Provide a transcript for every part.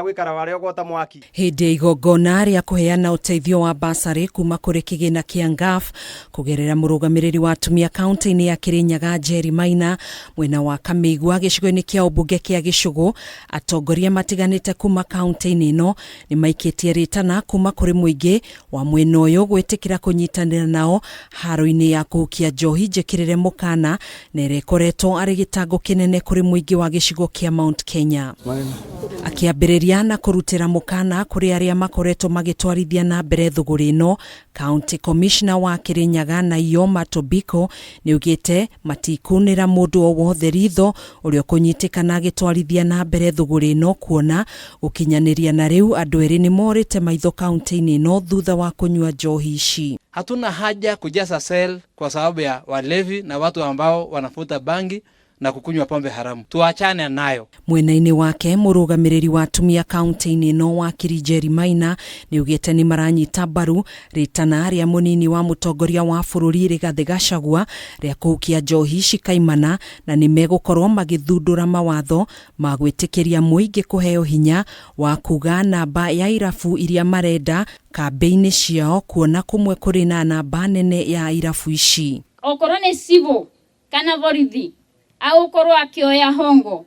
Hĩndĩ ya igongona rĩa kũheana ũteithio wa basarĩ kuma kũrĩ kĩgĩna kĩa NGAF kũgerera mũrũgamĩrĩri wa atumia kaunti-inĩ ya Kirinyaga Njeri Maina mwena wa Kamĩigua gĩcigo-inĩ kĩa ũmbunge kĩa Gĩcũgũ, atongoria matiganĩte kuma kaunti-inĩ ĩno nĩ maikĩtie rĩtana kuma kũrĩ mũingĩ wa mwena ũyũ gwĩtĩkĩra kũnyitanĩra nao haro-inĩ ya kũhukia njohi njĩkĩrĩre mũkana na ĩrĩa ĩkoretwo arĩ gĩtango kĩnene kũrĩ mũingĩ wa gĩcigo kĩa Mount Kenya. Akiambĩrĩria na kũrutĩra mũkana kũrĩ arĩa makoretwo magĩtwarithia na mbere thũgũrĩ ĩno, County Commissioner wa Kirinyaga NAIYOMA TOBIKO nĩaugĩte matikunĩra mũndũ o wothe ritho ũrĩa kũnyitĩkana agĩtwarithia na mbere thũgũrĩ ĩno, kuona gũkinyanĩria na rĩu andũ erĩ nĩ morĩte maitho kaunti-inĩ ĩno thutha wa kũnyua njohi ici. Hatuna haja kujaza sel kwa sababu ya walevi na watu ambao wanafuta bangi na kukunywa pombe haramu. Tuachane nayo. Mwena-inĩ wake mũrũgamĩrĩri wa atumia kaunti-inĩ ĩno wa Njeri Maina nĩaugĩte nĩ maranyita mbaru rĩtana rĩa mũnini wa mũtongoria wa bũrũri Rigathi Gachagua rĩa kũhukia njohi cikaimana na nĩ megũkorwo magĩthundũra mawatho ma gwĩtĩkĩria mũingĩ kũheo hinya wa kuga namba ya irabu iria marenda kambĩ-inĩ ciao, kuona kũmwe kũrĩ na namba nene ya irabu ici. Okorwo nĩ civil kana borithi aũkorwo akĩoya hongo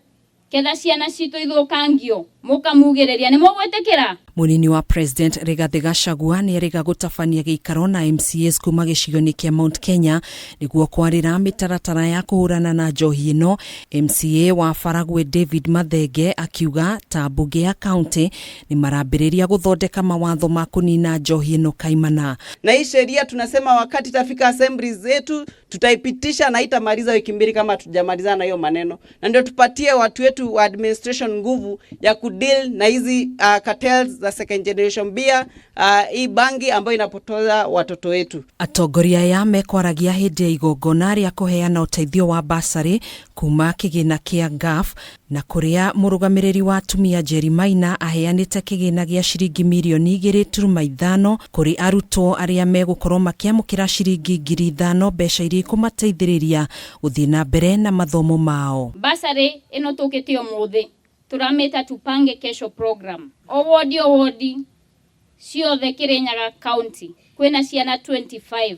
ketha ciana citũ ithũkangio mũkamugĩrĩria nĩ mũgwĩtĩkĩra? Mũnini wa President Rigathi Gachagua nĩ erĩga gũtabania gĩikaro na MCAs kuma gĩcigo-inĩ kĩa Mount Kenya nĩguo kwarĩra mĩtaratara ya kũhũrana na njohi ĩno. MCA wa Faragwe David Mathenge akiuga ta mbunge ya kaunti nĩ marambĩrĩria gũthondeka mawatho ma kũnina njohi ĩno kaimana. Na hii sheria tunasema wakati tafika assemblies zetu tutaipitisha na itamaliza wiki mbili kama tujamalizana na hiyo maneno, na ndio tupatie watu wetu wa administration nguvu ya kudeal na hizi cartels za second generation beer, hii bangi ambayo inapotoza watoto wetu. Atongoria ya mekwaragia hĩndĩ ya igongona rĩa kũheana ũteithio wa basarĩ kuma kĩgĩna kĩa NGAF, na kũrĩa mũrũgamĩrĩri wa atumia Njeri Maina aheanĩte kĩgĩna gĩa ciringi mirioni 2.5 kũrĩ arutwo arĩa megũkorwo makĩamũkĩra ciringi 5,000 mbeca iria ikũmateithĩrĩria gũthiĩ na mbere na mathomo mao. Basarĩ ĩno tũkĩte ũmũthĩ turameta tupange kesho program o wodi ciothe Kirinyaga county kwena ciana 25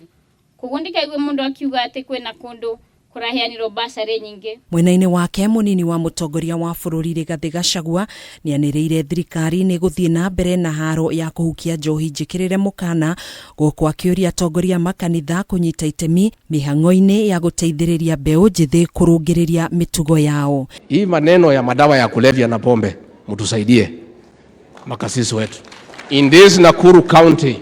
kugundika igwe mundu akiuga ati kwena kundu kuraheanirwo basarĩ nyingĩ. Mwena-inĩ wake mũnini wa mũtongoria wa bũrũri Rigathi Gachagua nĩanĩrĩire thirikari nĩ gũthiĩ na mbere na haro ya kũhukia njohi njĩkĩrĩre mũkana, gũkũ akĩũria atongoria makanitha kũnyita itemi mĩhang'o-inĩ ya gũteithĩrĩria mbeũ njĩthĩ kũrũngĩrĩria mĩtugo yao. Hii maneno ya madawa ya kulevya na pombe mtusaidie makasisi wetu. In this Nakuru County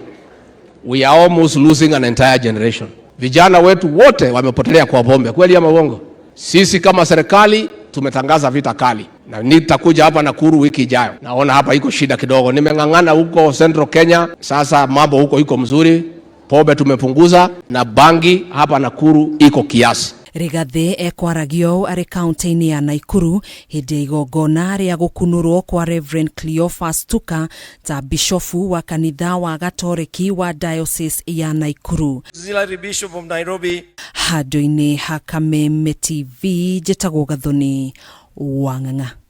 we are almost losing an entire generation. Vijana wetu wote wamepotelea kwa pombe. Kweli ama uongo? Sisi kama serikali tumetangaza vita kali, na nitakuja hapa Nakuru wiki ijayo. Naona hapa iko shida kidogo. Nimeng'ang'ana huko Central Kenya, sasa mambo huko iko mzuri. Pombe tumepunguza na bangi hapa Nakuru iko kiasi. Rigathi ekwaragio arĩ kaunti-inĩ ya Naikuru hĩndĩ ya igongona rĩa gũkunũrwo kwa Reverend Cleophas Tuka ta bishofu wa kanitha wa Gatoreki wa Diocese ya Naikuru. Bishop of Nairobi. Handũ-inĩ ha Kameme TV, njĩtagwo Gathoni Wang'ang'a.